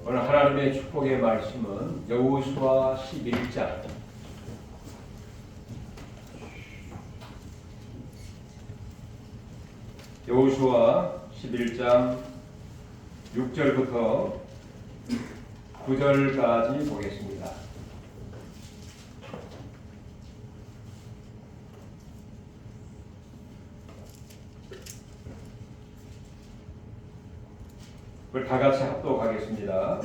오늘 하나님의 축복의 말씀은 여호수아 11장 여호수아 11장 6절부터 9절까지 보겠습니다. 우리 다 같이 합독하겠습니다.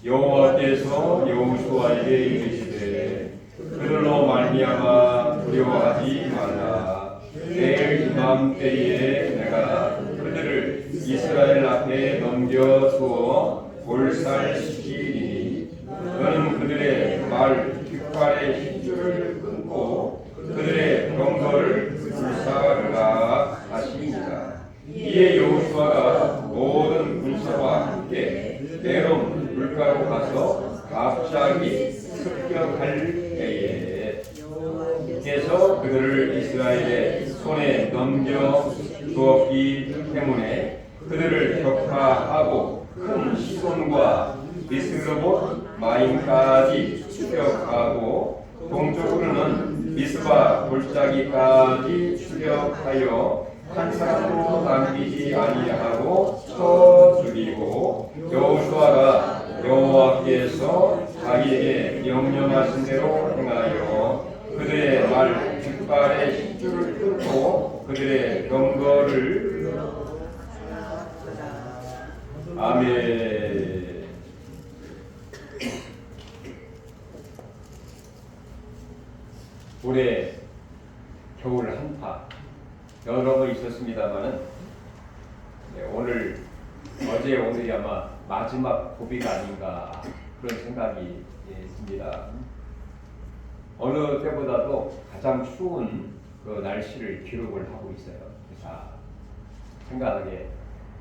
여호와께서 여호수아에게 이르시되 그들로 말미암아 두려워하지 말라. 내일 이맘때에 내가 그들을 이스라엘 앞에 넘겨두어 몰살시키리니 너는 그들의 말 깃발의 힘줄을 끊고 그들의 병거를 불사르라 하시니라. 이에 여호수아가 모든 군사와 함께 메론 물가로 가서 갑자기 습격할 때에 께서 그들을 이스라엘의 손에 넘겨 주었기 때문에 그들을 격파하고 큰 시돈과 미스르봇 마임까지 추격하고 동쪽으로는 미스바 골짜기까지 추격하여 한 사람도 남기지 아니하고 쳐 죽이고 여호수아가 여호와께서 자기에게 명령하신 대로 행하여 그들의 말 깃발의 힘줄을 끊고 그들의 병거를 아멘. 올해 겨울 한파 여러 번 있었습니다만은 어제 오늘이 아마 마지막 고비가 아닌가 그런 생각이 듭니다. 어느 때보다도 가장 추운 그 날씨를 기록을 하고 있어요. 그래서 생각하기에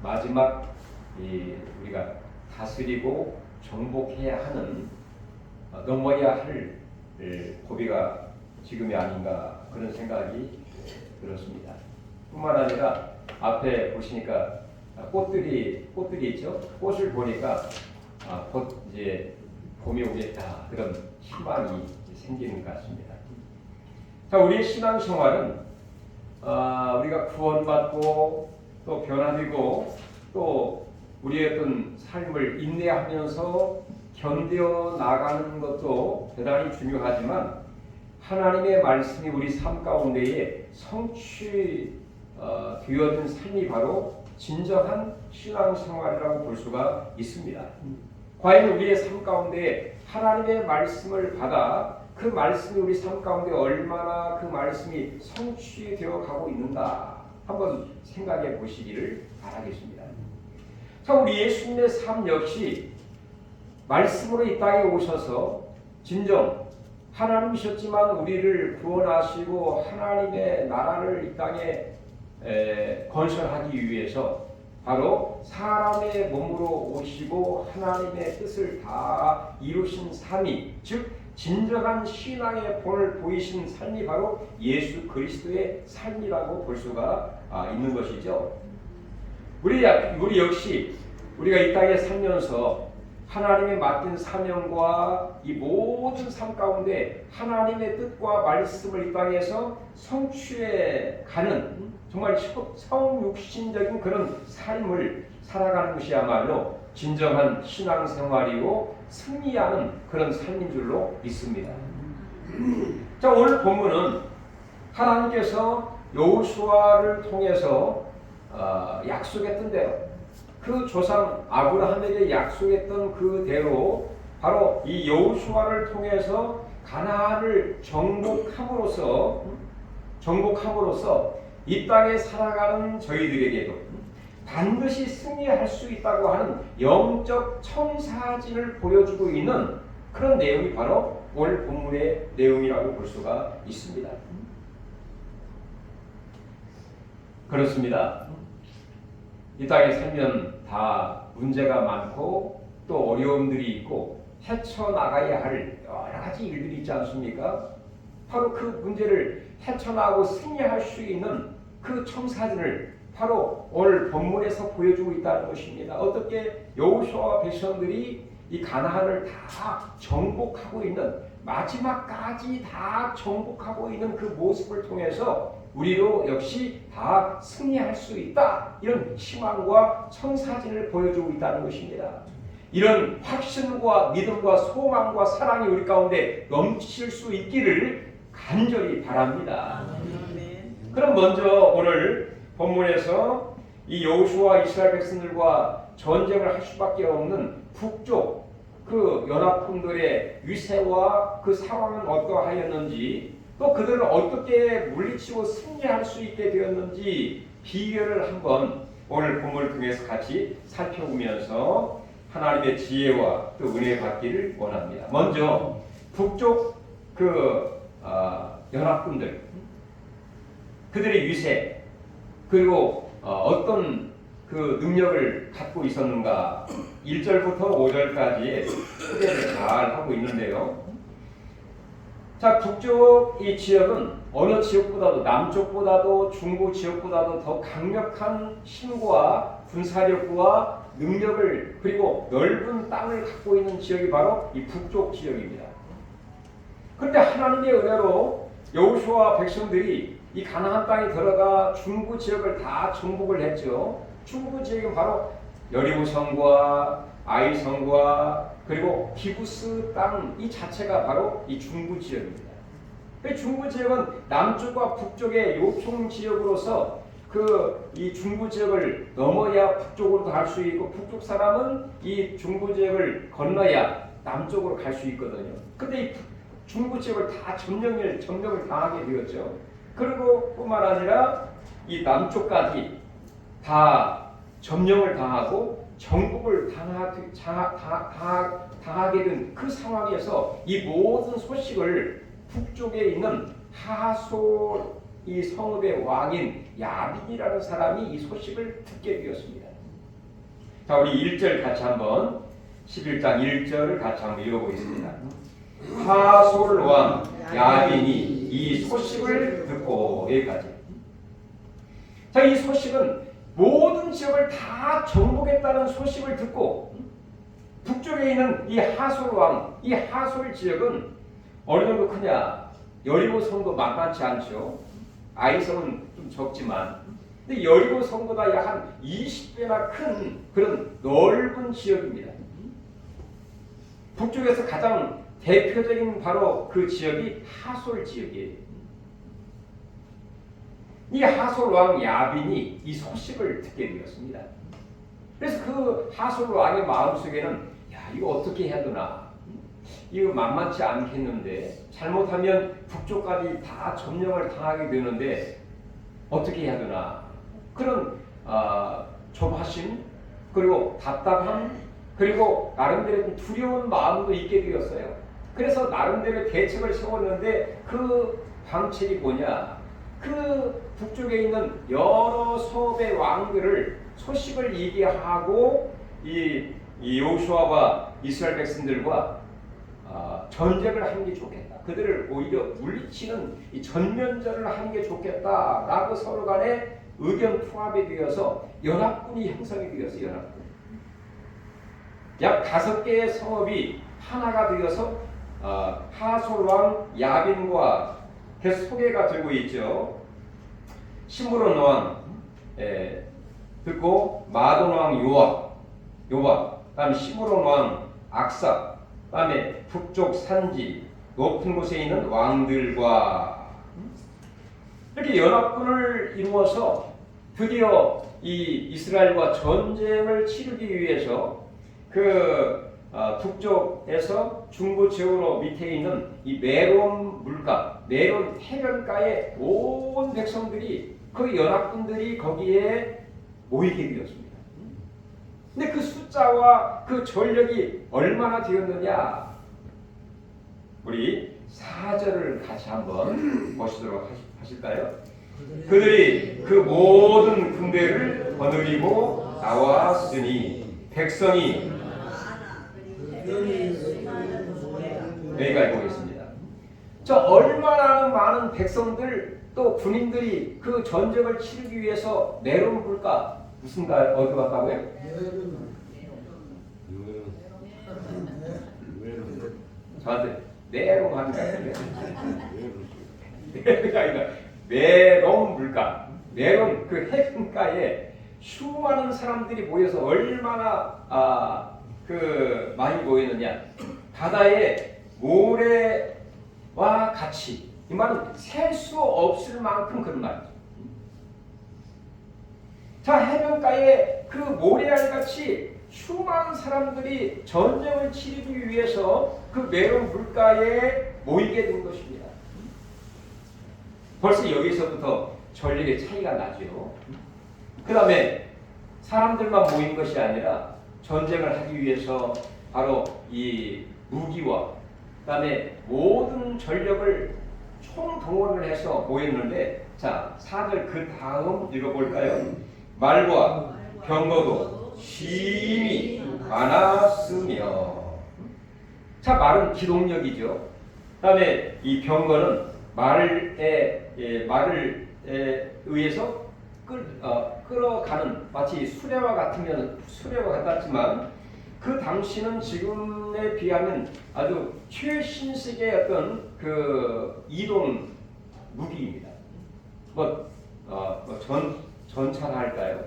마지막 우리가 다스리고 정복해야 하는 넘어야 할 고비가 지금이 아닌가 그런 생각이 들었습니다. 뿐만 아니라 앞에 보시니까 꽃들이 있죠. 꽃을 보니까 곧 이제 봄이 오겠다 그런 희망이 생기는 것 같습니다. 자, 우리의 신앙생활은 우리가 구원받고 또 변화되고 또 우리의 어떤 삶을 인내하면서 견뎌 나가는 것도 대단히 중요하지만 하나님의 말씀이 우리 삶 가운데에 성취되어진 삶이 바로 진정한 신앙생활이라고 볼 수가 있습니다. 과연 우리의 삶 가운데 하나님의 말씀을 받아 그 말씀이 우리 삶 가운데 얼마나 그 말씀이 성취되어 가고 있는가 한번 생각해 보시기를 바라겠습니다. 자, 우리 예수님의 삶 역시 말씀으로 이 땅에 오셔서 진정 하나님이셨지만 우리를 구원하시고 하나님의 나라를 이 땅에 건설하기 위해서 바로 사람의 몸으로 오시고 하나님의 뜻을 다 이루신 삶이 즉 진정한 신앙의 본을 보이신 삶이 바로 예수 그리스도의 삶이라고 볼 수가 있는 것이죠. 우리 역시 우리가 이 땅에 살면서 하나님의 맡긴 사명과 이 모든 삶 가운데 하나님의 뜻과 말씀을 이 땅에서 성취해 가는 정말 성육신적인 그런 삶을 살아가는 것이야말로 진정한 신앙생활이고 승리하는 그런 삶인 줄로 믿습니다. 자, 오늘 본문은 하나님께서 여호수아를 통해서 약속했던 대로 그 조상 아브라함에게 약속했던 그대로 바로 이 여호수아를 통해서 가나안을 정복함으로써 이 땅에 살아가는 저희들에게도 반드시 승리할 수 있다고 하는 영적 청사진을 보여주고 있는 그런 내용이 바로 오늘 본문의 내용이라고 볼 수가 있습니다. 그렇습니다. 이 땅에 살면 다 문제가 많고 또 어려움들이 있고 헤쳐나가야 할 여러 가지 일들이 있지 않습니까? 바로 그 문제를 헤쳐나가고 승리할 수 있는 그 청사진을 바로 오늘 본문에서 보여주고 있다는 것입니다. 어떻게 여호수아와 백성들이 이 가나안을 다 정복하고 있는, 마지막까지 다 정복하고 있는 그 모습을 통해서 우리도 역시 다 승리할 수 있다, 이런 희망과 청사진을 보여주고 있다는 것입니다. 이런 확신과 믿음과 소망과 사랑이 우리 가운데 넘칠 수 있기를 간절히 바랍니다. 그럼 먼저 오늘 본문에서 이 여호수아와 이스라엘 백성들과 전쟁을 할 수밖에 없는 북쪽 그 연합군들의 위세와 그 상황은 어떠하였는지, 또 그들을 어떻게 물리치고 승리할 수 있게 되었는지 비결을 한번 오늘 본문을 통해서 같이 살펴보면서 하나님의 지혜와 또 은혜 받기를 원합니다. 먼저 북쪽 그 연합군들, 그들의 위세, 그리고 어떤 그 능력을 갖고 있었는가, 1절부터 5절까지의 소개를 잘 하고 있는데요. 자, 북쪽 이 지역은 어느 지역보다도, 남쪽보다도 중부 지역보다도 더 강력한 힘과 군사력과 능력을, 그리고 넓은 땅을 갖고 있는 지역이 바로 이 북쪽 지역입니다. 그런데 하나님의 은혜로 여호수아와 백성들이 이 가나안 땅에 들어가 중부 지역을 다 정복을 했죠. 중부 지역은 바로 여리고성과 아이성과 그리고 기부스 땅, 이 자체가 바로 이 중부 지역입니다. 중부 지역은 남쪽과 북쪽의 요충 지역으로서 그 이 중부 지역을 넘어야 북쪽으로 갈 수 있고, 북쪽 사람은 이 중부 지역을 건너야 남쪽으로 갈 수 있거든요. 근데 이 중부 지역을 다 점령을 당하게 되었죠. 그리고 뿐만 아니라 이 남쪽까지 다 점령을 당하고 정복을 당하게 된 그 상황에서 이 모든 소식을 북쪽에 있는 하솔 이 성읍의 왕인 야빈이라는 사람이 이 소식을 듣게 되었습니다. 자, 우리 1절 같이 한번, 11장 1절을 같이 한번 읽어보겠습니다. 하솔 왕 야빈이 이 소식을 듣고, 여기까지. 자, 이 소식은 모든 지역을 다 정복했다는 소식을 듣고, 북쪽에 있는 이 하솔 왕, 이 하솔 지역은 어느 정도 크냐? 여리고 성도 만만치 않죠. 아이성은 좀 적지만, 근데 여리고 성보다 약 한 20배나 큰 그런 넓은 지역입니다. 북쪽에서 가장 대표적인 바로 그 지역이 하솔 지역이에요. 이 하솔 왕 야빈이 이 소식을 듣게 되었습니다. 그래서 그 하솔 왕의 마음속에는, 야, 이거 어떻게 해야 되나? 이거 만만치 않겠는데, 잘못하면 북쪽까지 다 점령을 당하게 되는데 어떻게 해야 되나? 그런 조바심, 그리고 답답함, 그리고 나름대로 두려운 마음도 있게 되었어요. 그래서 나름대로 대책을 세웠는데, 그 방책이 뭐냐? 그 북쪽에 있는 여러 성읍의 왕들을 소식을 얘기하고 이 여호수아와 이스라엘 백성들과 전쟁을 하는 게 좋겠다. 그들을 오히려 물리치는 이 전면전을 하는 게 좋겠다라고 서로 간에 의견 통합이 되어서 연합군이 형성이 되었어요. 연합군. 약 5개의 성읍이 하나가 되어서 하솔 왕 야빈과 계속 소개가 되고 있죠. 시므론 왕 듣고, 마돈 왕 요압, 그다음에 시므론 왕 악사, 그다음에 북쪽 산지 높은 곳에 있는 왕들과 이렇게 연합군을 이루어서 드디어 이 이스라엘과 전쟁을 치르기 위해서 그 북쪽에서 중부 지역으로 밑에 있는 이 메론 물가, 메론 해변가의 온 백성들이, 그 연합군들이 거기에 모이게 되었습니다. 근데 그 숫자와 그 전력이 얼마나 되었느냐? 우리 4절을 같이 한번 보시도록 하실까요? 그들이 그 모든 군대를 거느리고 나왔으니 백성이, 여기까지 보겠습니다. 저 얼마나 많은 백성들, 또 군인들이 그 전쟁을 치르기 위해서 내려온 물가 무슨가 어디 갔다고요? 저한테 내롱 하는 거예요. 내롱 물가, 내롱 그 해변가에 수많은 사람들이 모여서 얼마나 그 많이 모이느냐. 바다에 모래와 같이, 이 말은 셀 수 없을 만큼 그런 말이죠. 자, 해변가에 그 모래알 같이 수많은 사람들이 전쟁을 치르기 위해서 그 메론 물가에 모이게 된 것입니다. 벌써 여기서부터 전력의 차이가 나죠. 그 다음에 사람들만 모인 것이 아니라 전쟁을 하기 위해서 바로 이 무기와 그 다음에 모든 전력을 총동원을 해서 모였는데, 자 4절 그 다음 읽어볼까요? 말과 병거도 심히 많았으며. 자, 말은 기동력이죠. 그 다음에 이 병거는 말에 의해서 끌어가는, 마치 수레와 같았지만 그 당시는 지금에 비하면 아주 최신식의 어떤 그 이동 무기입니다. 전차라 할까요?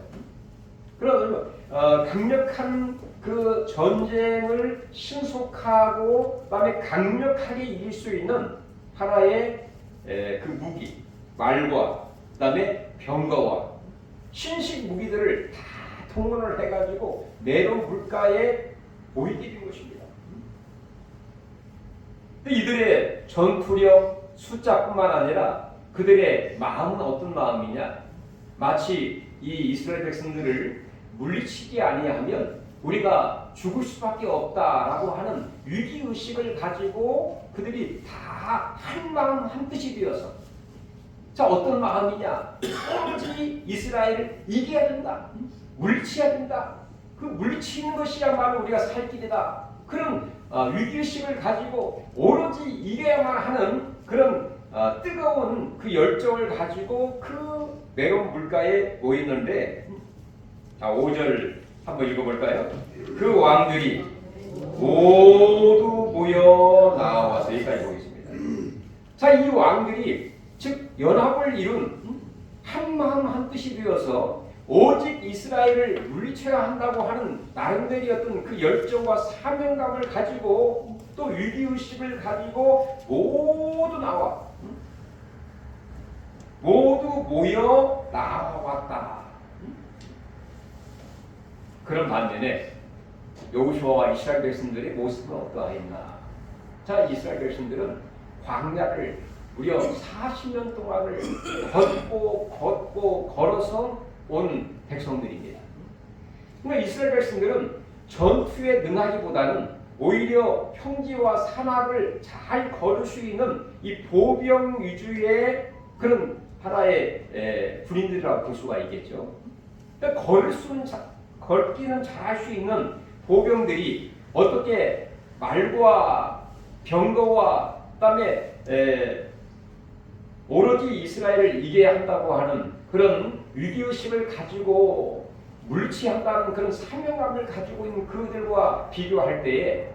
그러면 강력한 그 전쟁을 신속하고 그다음에 강력하게 이길 수 있는 하나의 그 무기, 말과 그다음에 병거와 신식 무기들을 다 동원을 해가지고 메론 물가에 모이게 된 것입니다. 이들의 전투력 숫자뿐만 아니라 그들의 마음은 어떤 마음이냐? 마치 이 이스라엘 백성들을 물리치지 아니하면 우리가 죽을 수밖에 없다라고 하는 위기의식을 가지고 그들이 다 한 마음 한 뜻이 되어서, 자 어떤 마음이냐? 오로지 이스라엘을 이겨야 된다, 물리쳐야 된다, 그 물리치는 것이야말로 우리가 살 길이다, 그런 위기의식을 가지고 오로지 이겨야만 하는 그런 뜨거운 그 열정을 가지고 그 메론 물가에 모이는데, 자 5절 한번 읽어볼까요? 그 왕들이 모두 모여 나와서 여기까지 보겠습니다. 자, 이 왕들이 즉 연합을 이룬 한 마음 한 뜻이 되어서 오직 이스라엘을 물리쳐야 한다고 하는 나름대로의 어떤 그 열정과 사명감을 가지고 또 위기의식을 가지고 모두 모여 나왔다. 그런 반면에 여호수아와 이스라엘 백성들의 모습은 어떠하였나? 자, 이스라엘 백성들은 광야를 무려 40년 동안을 걷고 걸어서 온 백성들입니다. 그러니까 이스라엘 백성들은 전투에 능하기보다는 오히려 평지와 산악을 잘 걸을 수 있는 이 보병 위주의 그런 하나의 군인들이라고 볼 수가 있겠죠. 그러니까 걷기는 잘할 수 있는 보병들이 어떻게 말과 병거와 그다음에 오로지 이스라엘을 이겨야 한다고 하는 그런 위기의식을 가지고 물리치한다는 그런 사명감을 가지고 있는 그들과 비교할 때에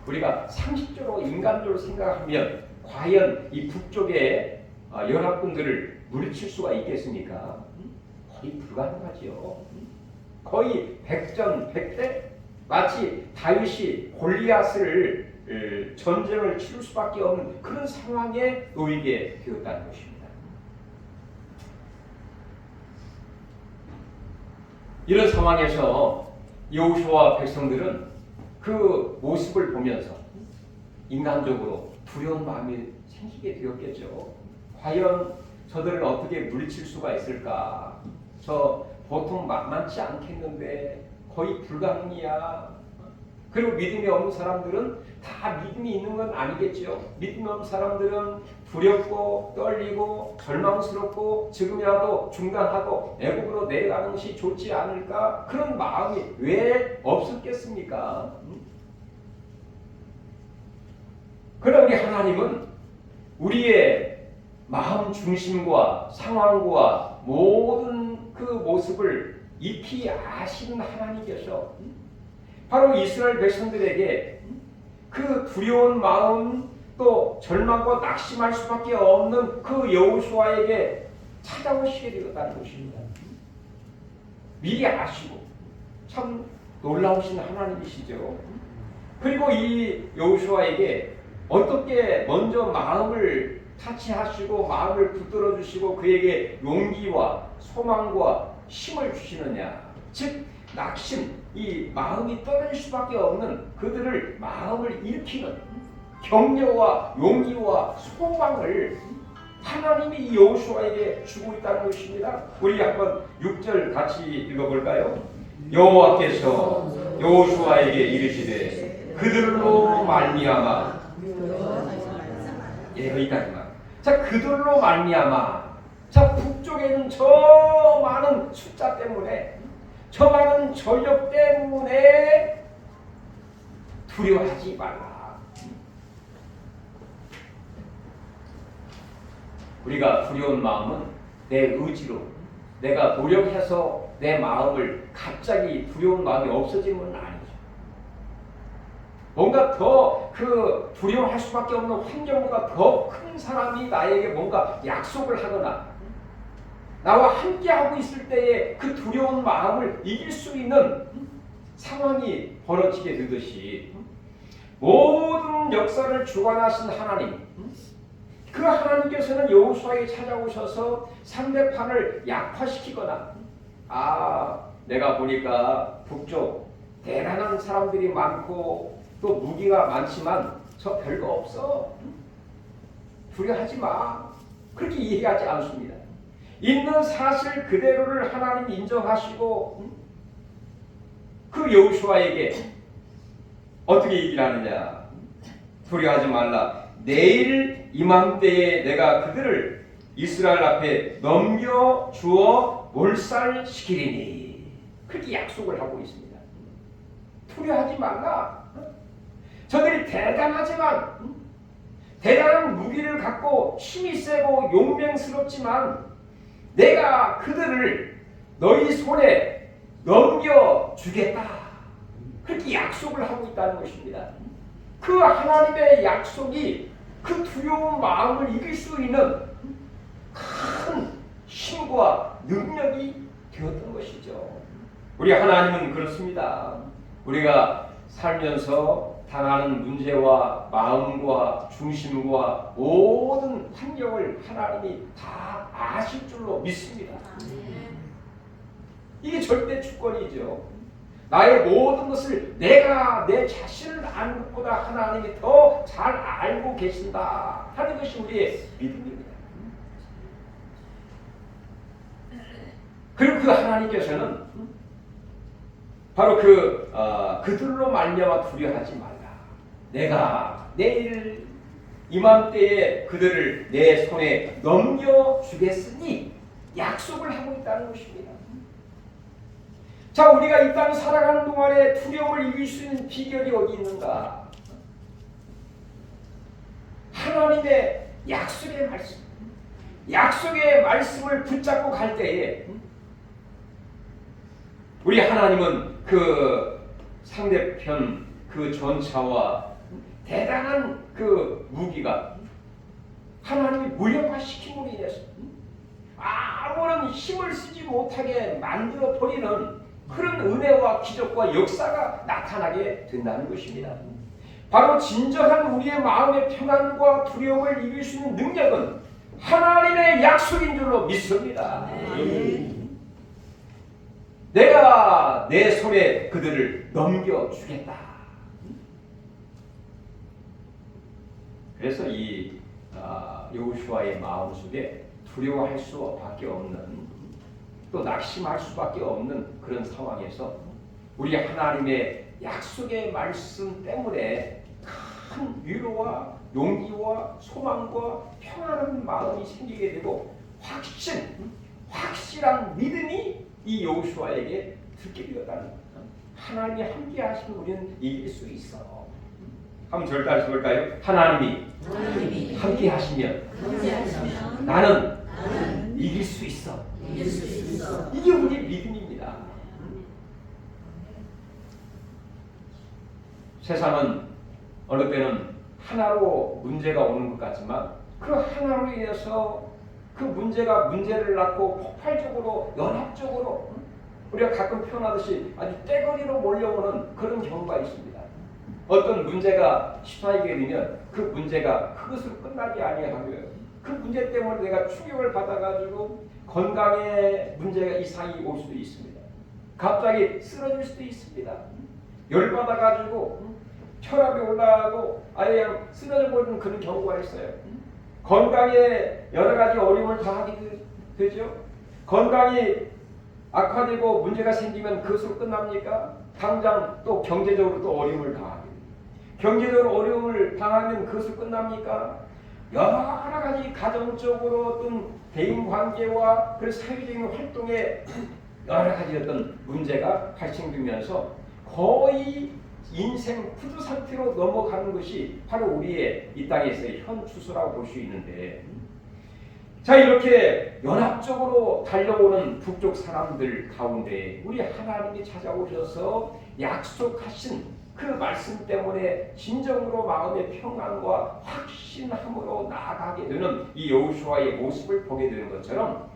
우리가 상식적으로 인간적으로 생각하면 과연 이 북쪽의 연합군들을 물리칠 수가 있겠습니까? 거의 불가능하지요. 거의 백전백대, 마치 다윗이 골리앗을 전쟁을 치를 수밖에 없는 그런 상황에 놓이게 되었다는 것입니다. 이런 상황에서 여호수아와 백성들은 그 모습을 보면서 인간적으로 두려운 마음이 생기게 되었겠죠. 과연 저들을 어떻게 물리칠 수가 있을까? 저 보통 만만치 않겠는데 거의 불가능이야. 그리고 믿음이 없는 사람들은 다 믿음이 있는 건 아니겠죠. 믿음이 없는 사람들은 두렵고 떨리고 절망스럽고 지금이라도 중단하고 애국으로 내려가는 것이 좋지 않을까? 그런 마음이 왜 없었겠습니까? 그러나 우리 하나님은 우리의 마음 마음 중심과 상황과 모든 그 모습을 익히 아시는 하나님께서 바로 이스라엘 백성들에게 그 두려운 마음 또 절망과 낙심할 수밖에 없는 그 여호수아에게 찾아오시게 되었다는 것입니다. 미리 아시고 참 놀라우신 하나님이시죠. 그리고 이 여호수아에게 어떻게 먼저 마음을 타치하시고 마음을 붙들어 주시고 그에게 용기와 소망과 힘을 주시느냐. 즉 낙심, 이 마음이 떨어질 수밖에 없는 그들을 마음을 일으키는 격려와 용기와 소망을 하나님이 이 여호수아에게 주고 있다는 것입니다. 우리 한번 6절 같이 읽어볼까요? 여호와께서 여호수아에게 이르시되 그들로 말미암아 여기까지만. 자, 그들로 말미암아. 자, 북쪽에는 저 많은 숫자 때문에 저 많은 전력 때문에 두려워하지 말라. 우리가 두려운 마음은 내 의지로 내가 노력해서 내 마음을 갑자기 두려운 마음이 없어지는 건 아니죠. 뭔가 더 그 두려워할 수밖에 없는 환경보다 더 큰 사람이 나에게 뭔가 약속을 하거나 나와 함께하고 있을 때에 그 두려운 마음을 이길 수 있는 상황이 벌어지게 되듯이 모든 역사를 주관하신 하나님, 그 하나님께서는 여호수아에게 찾아오셔서 상대판을 약화시키거나 내가 보니까 북쪽 대단한 사람들이 많고 또 무기가 많지만 저 별거 없어. 두려워하지 마. 그렇게 얘기하지 않습니다. 있는 사실 그대로를 하나님 인정하시고 그 여호수아에게 어떻게 얘기를 하느냐. 두려워하지 말라. 내일 이맘때에 내가 그들을 이스라엘 앞에 넘겨주어 몰살시키리니. 그렇게 약속을 하고 있습니다. 두려워하지 말라. 저들이 대단하지만 대단한 무기를 갖고 힘이 세고 용맹스럽지만 내가 그들을 너희 손에 넘겨주겠다. 그렇게 약속을 하고 있다는 것입니다. 그 하나님의 약속이 그 두려운 마음을 이길 수 있는 큰 힘과 능력이 되었던 것이죠. 우리 하나님은 그렇습니다. 우리가 살면서 당하는 문제와 마음과 중심과 모든 환경을 하나님이 다 아실 줄로 믿습니다. 이게 절대 주권이죠. 나의 모든 것을 내가 내 자신을 아는 것보다 하나님이 더 잘 알고 계신다 하는 것이 우리의 믿음입니다. 그리고 그 하나님께서는 바로 그들로 말미암아 두려워하지 말라. 내가 내일 이맘때에 그들을 내 손에 넘겨주겠으니 약속을 하고 있다는 것입니다. 자, 우리가 이 땅 살아가는 동안에 두려움을 이길 수 있는 비결이 어디 있는가? 하나님의 약속의 말씀, 약속의 말씀을 붙잡고 갈 때에 우리 하나님은 그 상대편 그 전차와 대단한 그 무기가 하나님이 무력화시킴으로 인해서 아무런 힘을 쓰지 못하게 만들어 버리는 그런 은혜와 기적과 역사가 나타나게 된다는 것입니다. 바로 진정한 우리의 마음의 평안과 두려움을 이길 수 있는 능력은 하나님의 약속인 줄로 믿습니다. 내가 내 손에 그들을 넘겨주겠다. 그래서 이 여호수아의 마음속에 두려워할 수밖에 없는 또 낙심할 수밖에 없는 그런 상황에서 우리 하나님의 약속의 말씀 때문에 큰 위로와 용기와 소망과 평안한 마음이 생기게 되고 확실한 믿음이 이 여호수아에게 듣게 되었다는 것. 하나님이 함께 하시면 우리는 이길 수 있어. 한번 절대 다시 볼까요? 하나님이 함께 하시면 나는 이길 수 있어. 이게 우리 믿음입니다. 세상은 어느 때는 하나로 문제가 오는 것 같지만 그 하나로 인해서 그 문제가 문제를 낳고 폭발적으로 연합적으로 우리가 가끔 표현하듯이 아주 떼거리로 몰려오는 그런 경우가 있습니다. 어떤 문제가 시사하게 되면 그 문제가 그것으로 끝나지 아니하고요. 그 문제 때문에 내가 충격을 받아가지고 건강에 문제가 이상이 올 수도 있습니다. 갑자기 쓰러질 수도 있습니다. 열받아가지고 혈압이 올라가고 아예 쓰러져 버리는 그런 경우가 있어요. 건강에 여러 가지 어려움을 당하게 되죠. 건강이 악화되고 문제가 생기면 그것으로 끝납니까? 당장 또 경제적으로 또 어려움을 당하게 됩니다. 경제적으로 어려움을 당하면 그것으로 끝납니까? 여러 가지 가정적으로 어떤 대인관계와 그 사회적인 활동에 여러 가지 어떤 문제가 발생되면서 거의 인생 후두 상태로 넘어가는 것이 바로 우리의 이 땅에서의 현 추수라고 볼 수 있는데, 자, 이렇게 연합적으로 달려오는 북쪽 사람들 가운데 우리 하나님이 찾아오셔서 약속하신 그 말씀 때문에 진정으로 마음의 평안과 확신함으로 나아가게 되는 이 여호수아의 모습을 보게 되는 것처럼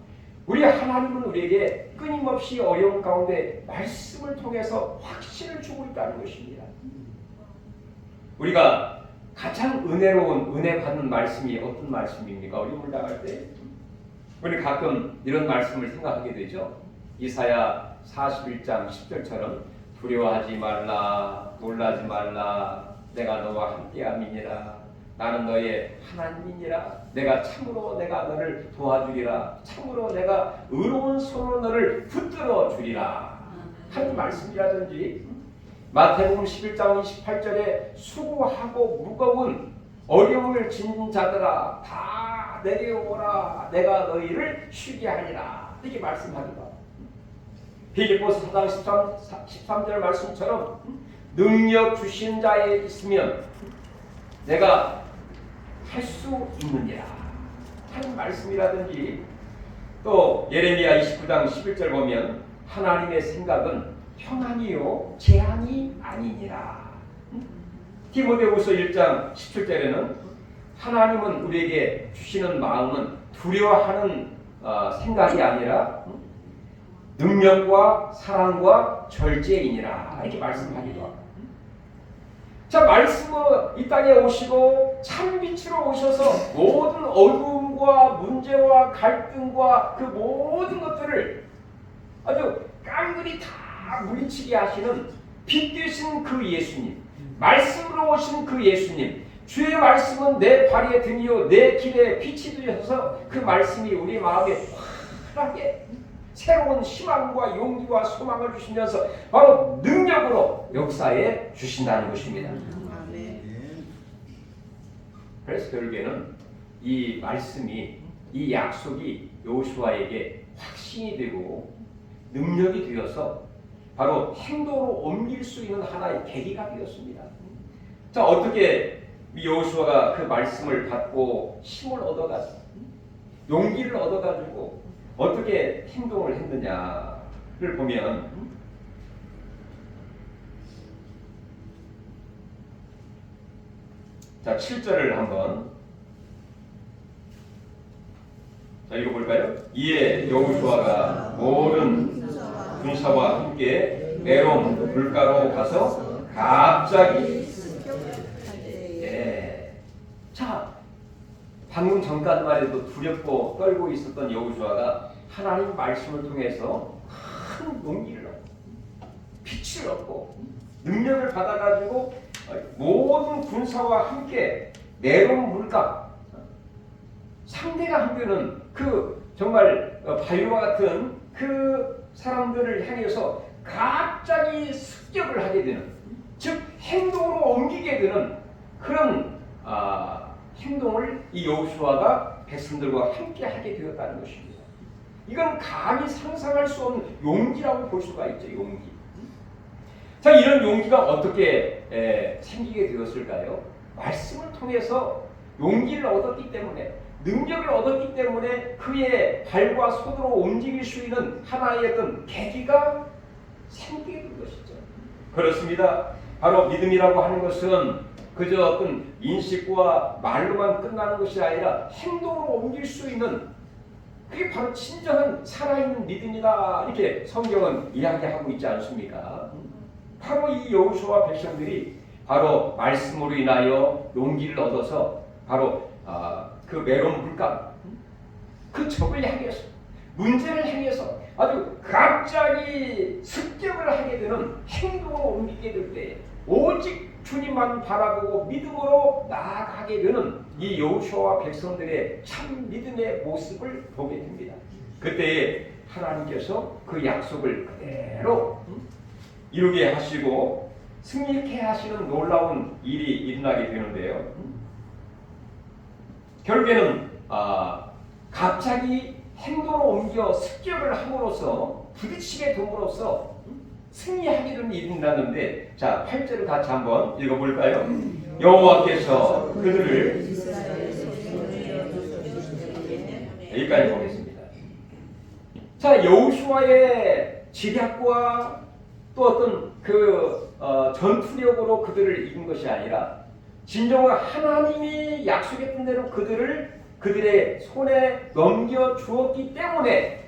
우리 하나님은 우리에게 끊임없이 어려운 가운데 말씀을 통해서 확신을 주고 있다는 것입니다. 우리가 가장 은혜로운 은혜 받는 말씀이 어떤 말씀입니까? 어려움을 당할 때 우리 가끔 이런 말씀을 생각하게 되죠. 이사야 41장 10절처럼 두려워하지 말라, 놀라지 말라, 내가 너와 함께함이니라, 나는 너의 하나님이니라, 내가 참으로 내가 너를 도와주리라, 참으로 내가 의로운 손으로 너를 붙들어 주리라 하는 말씀이라든지, 마태복음 11장 28절에 수고하고 무거운 어려움을 지닌 자들아 다 내게 오라, 내가 너희를 쉬게 하리라, 이렇게 말씀하기도 합니다. 빌립보서 4장 13절 말씀처럼 능력 주신 자에 있으면 내가 할 수 있느니라 하는 말씀이라든지, 또 예레미야 29장 11절 보면 하나님의 생각은 평안이요 재앙이 아니니라. 디모데후서 1장 17절에는 하나님은 우리에게 주시는 마음은 두려워하는 생각이 아니라 능력과 사랑과 절제이니라, 이렇게 말씀하기도 합니다. 자, 말씀은 이 땅에 오시고 참빛으로 오셔서 모든 어두움과 문제와 갈등과 그 모든 것들을 아주 깡그리 다 물리치게 하시는 빛 되신 그 예수님, 말씀으로 오신 그 예수님, 주의 말씀은 내 발의 등이요 내 길에 빛이 되셔서 그 말씀이 우리 마음에 환하게 새로운 희망과 용기와 소망을 주시면서 바로 능력으로 역사해 주신다는 것입니다. 그래서 결국에는 이 말씀이, 이 약속이 여호수아에게 확신이 되고 능력이 되어서 바로 행동으로 옮길 수 있는 하나의 계기가 되었습니다. 자, 어떻게 여호수아가 그 말씀을 받고 힘을 얻어가지고 용기를 얻어가지고 어떻게 행동을 했느냐를 보면, 자, 7절을 한번 읽어볼까요? 이에 여호수아가 모든 군사와 함께 메론 물가로 가서 갑자기, 자, 방금 전까지만 해도 두렵고 떨고 있었던 여호수아가 하나님 말씀을 통해서 큰 용기를 얻고 빛을 얻고 능력을 받아가지고 모든 군사와 함께 메론 물가, 상대가 한겨는 그 정말 바위와 같은 그 사람들을 향해서 갑자기 습격을 하게 되는, 즉 행동으로 옮기게 되는 그런 행동을 이 여호수아가 백성들과 함께 하게 되었다는 것입니다. 이건 감히 상상할 수 없는 용기라고 볼 수가 있죠. 용기. 자, 이런 용기가 어떻게 생기게 되었을까요? 말씀을 통해서 용기를 얻었기 때문에, 능력을 얻었기 때문에 그의 발과 손으로 움직일 수 있는 하나의 어떤 계기가 생기게 된 것이죠. 그렇습니다. 바로 믿음이라고 하는 것은 그저 어떤 인식과 말로만 끝나는 것이 아니라 행동으로 옮길 수 있는, 그게 바로 진정한 살아있는 믿음이다, 이렇게 성경은 이야기하고 있지 않습니까? 바로 이 여호수아와 백성들이 바로 말씀으로 인하여 용기를 얻어서 바로 그 메론 물감, 그 적을 향해서, 문제를 향해서 아주 갑자기 습격을 하게 되는 행동으로 옮기게 될 때 오직 주님만 바라보고 믿음으로 나아가게 되는 이 여호수아와 백성들의 참 믿음의 모습을 보게 됩니다. 그때 하나님께서 그 약속을 그대로 이루게 하시고 승리케 하시는 놀라운 일이 일어나게 되는데요. 결국에는 갑자기 행동으로 옮겨 습격을 함으로써 부딪히게 됨으로써 승리하게 되는 일이 일어났는데, 자 8절을 같이 한번 읽어볼까요? 여호와께서 그들을, 여기까지 보겠습니다. 자, 여호수아의 지략과 또 어떤 그 전투력으로 그들을 이긴 것이 아니라 진정으로 하나님이 약속했던 대로 그들의 손에 넘겨 주었기 때문에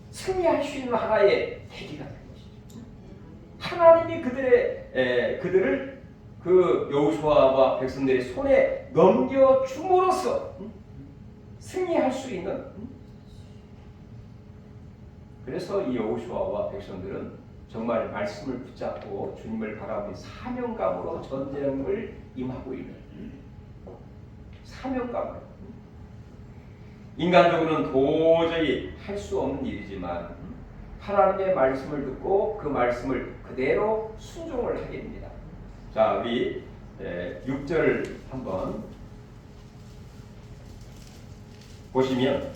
승리할 수 있는 하나의 계기가 된 것이죠. 하나님이 그들을 그 여호수아와 백성들의 손에 넘겨 줌으로써 승리할 수 있는, 그래서 이 여호수아와 백성들은 정말 말씀을 붙잡고 주님을 바라보는 사명감으로 전쟁을 임하고 있는, 사명감으로, 인간적으로는 도저히 할 수 없는 일이지만 하나님의 말씀을 듣고 그 말씀을 그대로 순종을 하게 됩니다. 자, 우리 6절 한번 보시면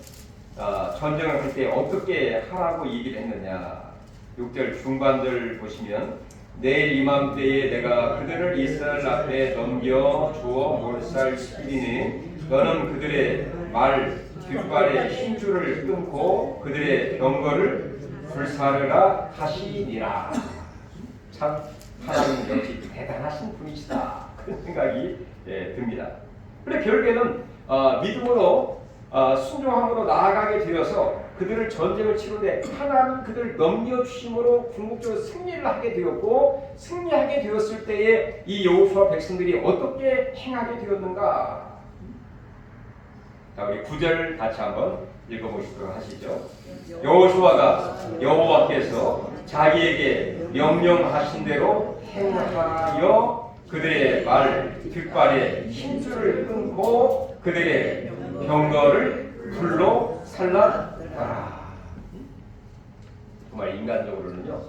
전쟁을 할 때 어떻게 하라고 얘기를 했느냐. 6절 중반절 보시면 내일 이맘때에 내가 그들을 이스라엘 앞에 넘겨 주어 몰살시키리니 너는 그들의 말 뒷발에 힘줄을 끊고 그들의 병거를 불사르라 하시니라. 참 하나님 역시 대단하신 분이시다, 그런 생각이 듭니다. 그런데 결국에는 믿음으로 순종함으로 나아가게 되어서 그들을 전쟁을 치르되 하나님 그들을 넘겨주심으로 궁극적으로 승리를 하게 되었고, 승리하게 되었을 때에 이 여호수아 백성들이 어떻게 행하게 되었는가. 자, 우리 9절 같이 한번 읽어보시도록 하시죠. 여호수아가 여호와께서 자기에게 명령하신 대로 행하여 그들의 말 뒷발에 힘줄을 끊고 그들의 병거를 불로 살랐더라. 정말 인간적으로는요,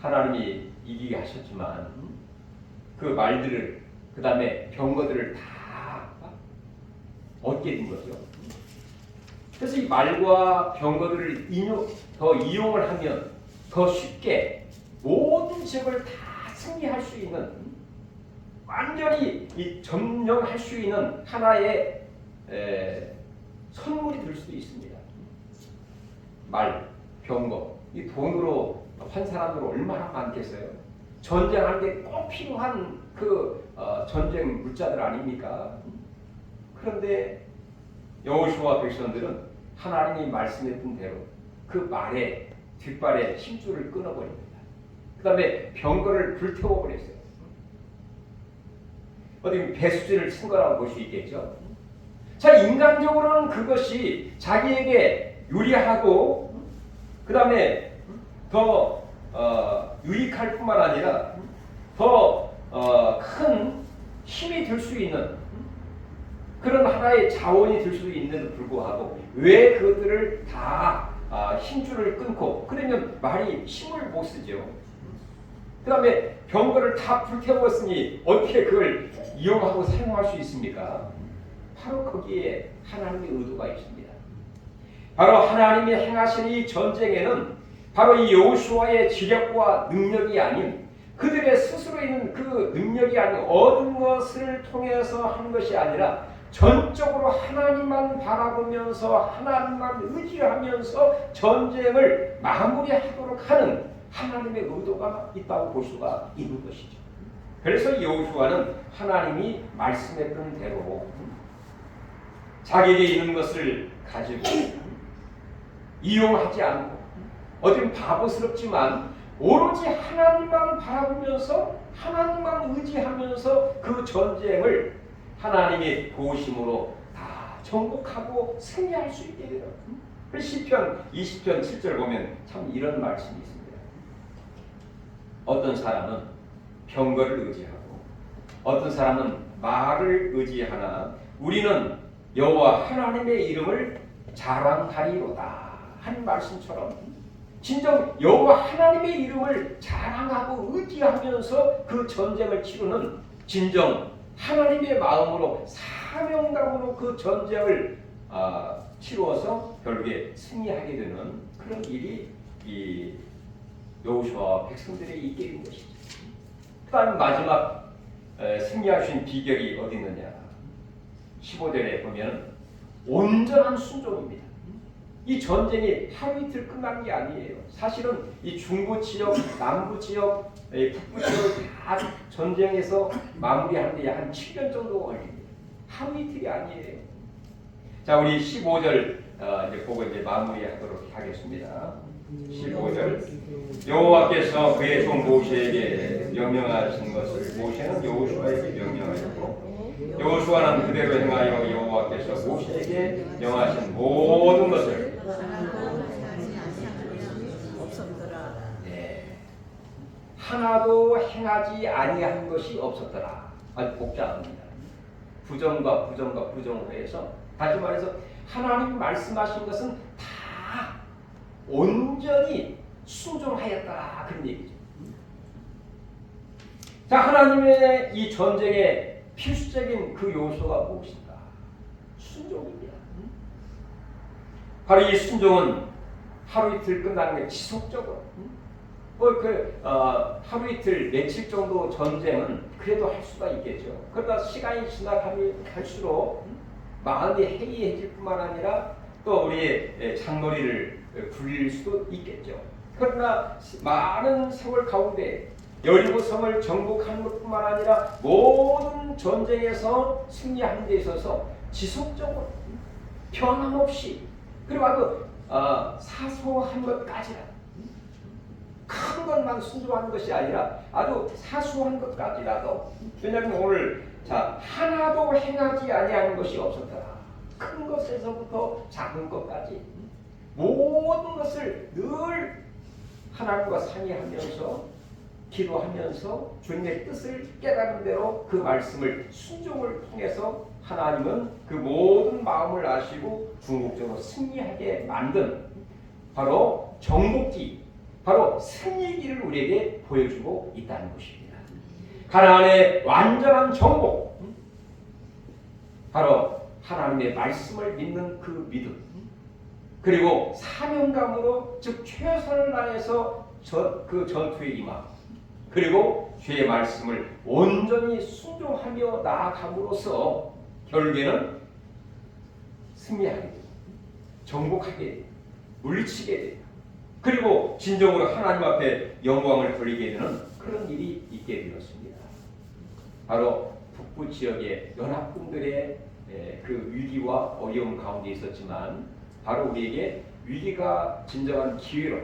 하나님이 이기게 하셨지만 그 말들을, 그 다음에 병거들을 다 얻게 된 거죠. 그래서 이 말과 병거들을 더 이용을 하면 더 쉽게 모든 적을 다 승리할 수 있는, 완전히 점령할 수 있는 하나의 선물이 될 수도 있습니다. 말, 병거, 이 돈으로 환산하면 얼마나 많겠어요? 전쟁할 때 꼭 필요한 그 전쟁 물자들 아닙니까? 그런데 여호수아 백성들은 하나님이 말씀했던 대로 그 말에 뒷발에 힘줄을 끊어버립니다. 그 다음에 병거를 불태워버렸어요. 어디 배수진을 친 거라고 볼 수 있겠죠. 자, 인간적으로는 그것이 자기에게 유리하고 그 다음에 더 유익할 뿐만 아니라 더 큰 힘이 될 수 있는 그런 하나의 자원이 될 수도 있는데도 불구하고 왜 그것들을 다 힘줄을 끊고, 그러면 말이 힘을 못 쓰죠. 그 다음에 병거를 다 불태웠으니 어떻게 그걸 이용하고 사용할 수 있습니까? 바로 거기에 하나님의 의도가 있습니다. 바로 하나님이 행하신 이 전쟁에는 바로 이 여호수아의 지력과 능력이 아닌 그들의 스스로 있는 그 능력이 아닌 얻은 것을 통해서 한 것이 아니라 전적으로 하나님만 바라보면서 하나님만 의지하면서 전쟁을 마무리하도록 하는 하나님의 의도가 있다고 볼 수가 있는 것이죠. 그래서 여호수아는 하나님이 말씀했던 대로 자기에게 있는 것을 가지고 이용하지 않고 어딘 바보스럽지만 오로지 하나님만 바라보면서 하나님만 의지하면서 그 전쟁을 하나님의 도우심으로 다 정복하고 승리할 수 있게 되는 시편 20편 7절 보면 참 이런 말씀이 있습니다. 어떤 사람은 병거를 의지하고 어떤 사람은 말을 의지하나 우리는 여호와 하나님의 이름을 자랑하리로다 한 말씀처럼 진정 여호와 하나님의 이름을 자랑하고 의지하면서 그 전쟁을 치르는 진정 하나님의 마음으로 사명감으로 그 전쟁을 치루어서 결국에 승리하게 되는 그런 일이 이 여호수아와 백성들에게 있게 된 것이죠. 그다음 마지막 승리할 수 있는 비결이 어디 있느냐? 15절에 보면 온전한 순종입니다. 이 전쟁이 하루 이틀 끝난 게 아니에요. 사실은 이 중부 지역, 남부 지역, 북부 지역을 다 전쟁에서 마무리하는데 한 7년 정도 걸립니다. 하루 이틀이 아니에요. 자, 우리 15절 이제 보고 이제 마무리하도록 하겠습니다. 15절 여호와께서 그의 종 모세에게 명령하신 것을 모세는 여호수아에게 명령하였고 여호수아는 그대로 행하여 여호와께서 모세에게 명하신 모든 것을 하나도 행하지 아니한 것이 없었더라. 아주 복잡합니다. 부정과 부정과 부정으로 해서 다시 말해서 하나님 말씀하신 것은 다 온전히 순종하였다 그런 얘기죠. 자, 하나님의 이 전쟁의 필수적인 그 요소가 무엇인가? 순종입니다. 바로 이 순종은 하루 이틀 끝나는 게 지속적으로 하루 이틀 며칠 정도 전쟁은 그래도 할 수가 있겠죠. 그러다 시간이 지나가면 갈수록 마음이 해이해질 뿐만 아니라 또 우리의 장거리를 굴릴 수도 있겠죠. 그러나 많은 세월 가운데 여리고성을 정복하는 것뿐만 아니라 모든 전쟁에서 승리하는 데 있어서 지속적으로 변함없이 그리고 아주 사소한 것까지라도 큰 것만 순종하는 것이 아니라 아주 사소한 것까지라도 왜냐하면 오늘 자 하나도 행하지 아니하는 것이 없었더라. 큰 것에서부터 작은 것까지 모든 것을 늘 하나님과 상의하면서 기도하면서 주님의 뜻을 깨달은 대로 그 말씀을 순종을 통해서 하나님은 그 모든 마음을 아시고 궁극적으로 승리하게 만든 바로 정복기 바로 승리기를 우리에게 보여주고 있다는 것입니다. 하나님의 완전한 정복 바로 하나님의 말씀을 믿는 그 믿음 그리고 사명감으로 즉 최선을 다해서 그 전투에 임함 그리고 주의 말씀을 온전히 순종하며 나아감으로써 결국에는 승리하게 됩니다. 정복하게 됩니다. 물리치게 됩니다. 그리고 진정으로 하나님 앞에 영광을 돌리게 되는 그런 일이 있게 되었습니다. 바로 북부 지역의 연합군들의 그 위기와 어려움 가운데 있었지만 바로 우리에게 위기가 진정한 기회로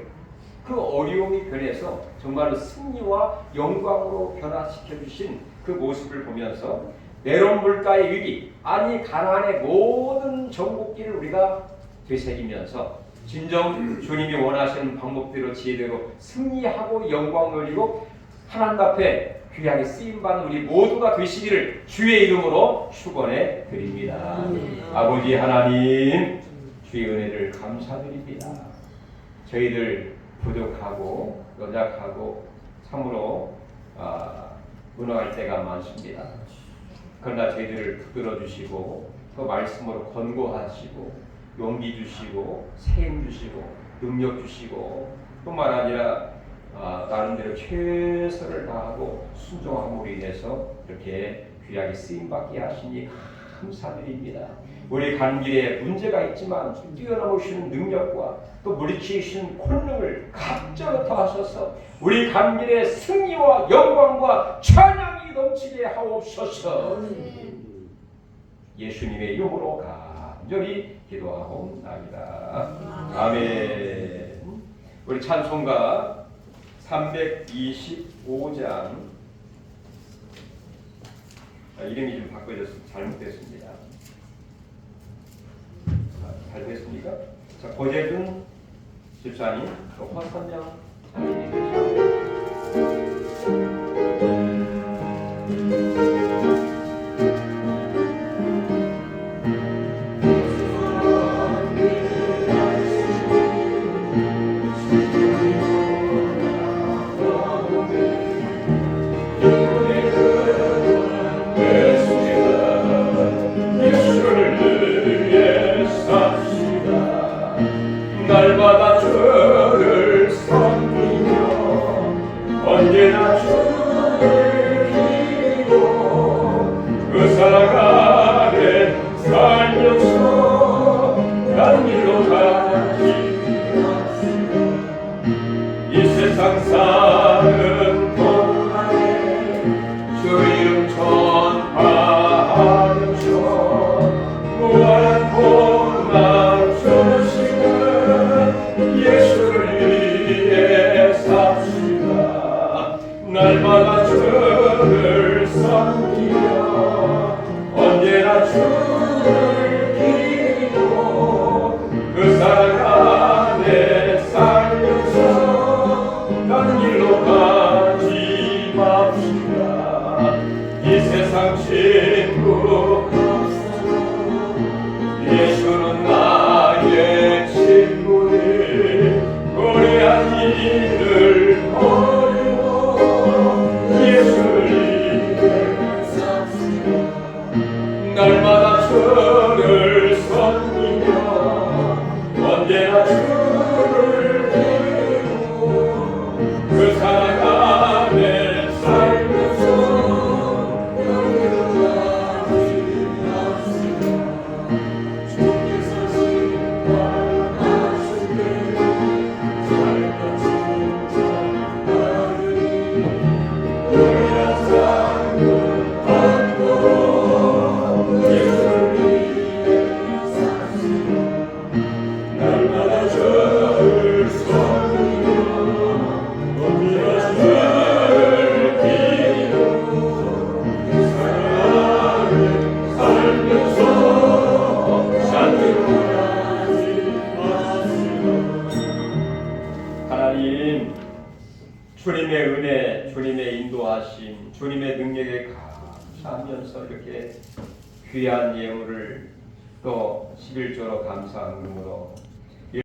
그 어려움이 변해서 정말 승리와 영광으로 변화시켜 주신 그 모습을 보면서 메론 물가의 위기 아니 가나안의 모든 정복기를 우리가 되새기면서 진정 주님이 원하시는 방법대로 지혜대로 승리하고 영광 돌리고 하나님 앞에 귀하게 쓰임받는 우리 모두가 되시기를 주의 이름으로 축원해 드립니다. 아버지 하나님 주의 은혜를 감사드립니다. 저희들 부족하고 연약하고 참으로 무능할 때가 많습니다. 그러나 저희들을 붙들어 주시고 그 말씀으로 권고하시고 용기 주시고 세임 주시고 능력 주시고 뿐만 아니라 나름대로 최선을 다하고 순종함으로 인해서 이렇게 귀하게 쓰임받게 하시니 감사드립니다. 우리 간 길에 문제가 있지만 뛰어넘으시는 능력과 또 물리치시는 권능을 갑자기 더하셔서 우리 간 길에 승리와 영광과 찬양이 넘치게 하옵소서. 예수님의 이름으로 간절히 기도하옵나이다. 아멘. 우리 찬송가 325장 이름이 좀 바꿔져서 잘못됐습니다. 잘 됐습니까? 자, 고재준 집사님, 또 허선영 장인이 되시고 날마다 주를 섬기며 언제나 주를 기리고 그 살아가는 살면서 난 길로 가지 이 세상 사는 동안에 주 이름 전파하면서 무한한 고난 예수를 위해 삽시다. 날마다 주를 섬기며 언제나 주를 기리고 그 사랑 안에 살면서 딴 길로 가지 맙시다. 이 세상 친구 예수는 나의 친구니 고레한 일을 버리고 예수를 위해 삽시다. 날마다 주를 섬기며 언제나 주를 드리고 그 사랑 안에 살면서 영원히 가지 하나님, 주님의 은혜, 주님의 인도하심, 주님의 능력에 감사하면서 이렇게 귀한 예물을 또 11조로 감사함으로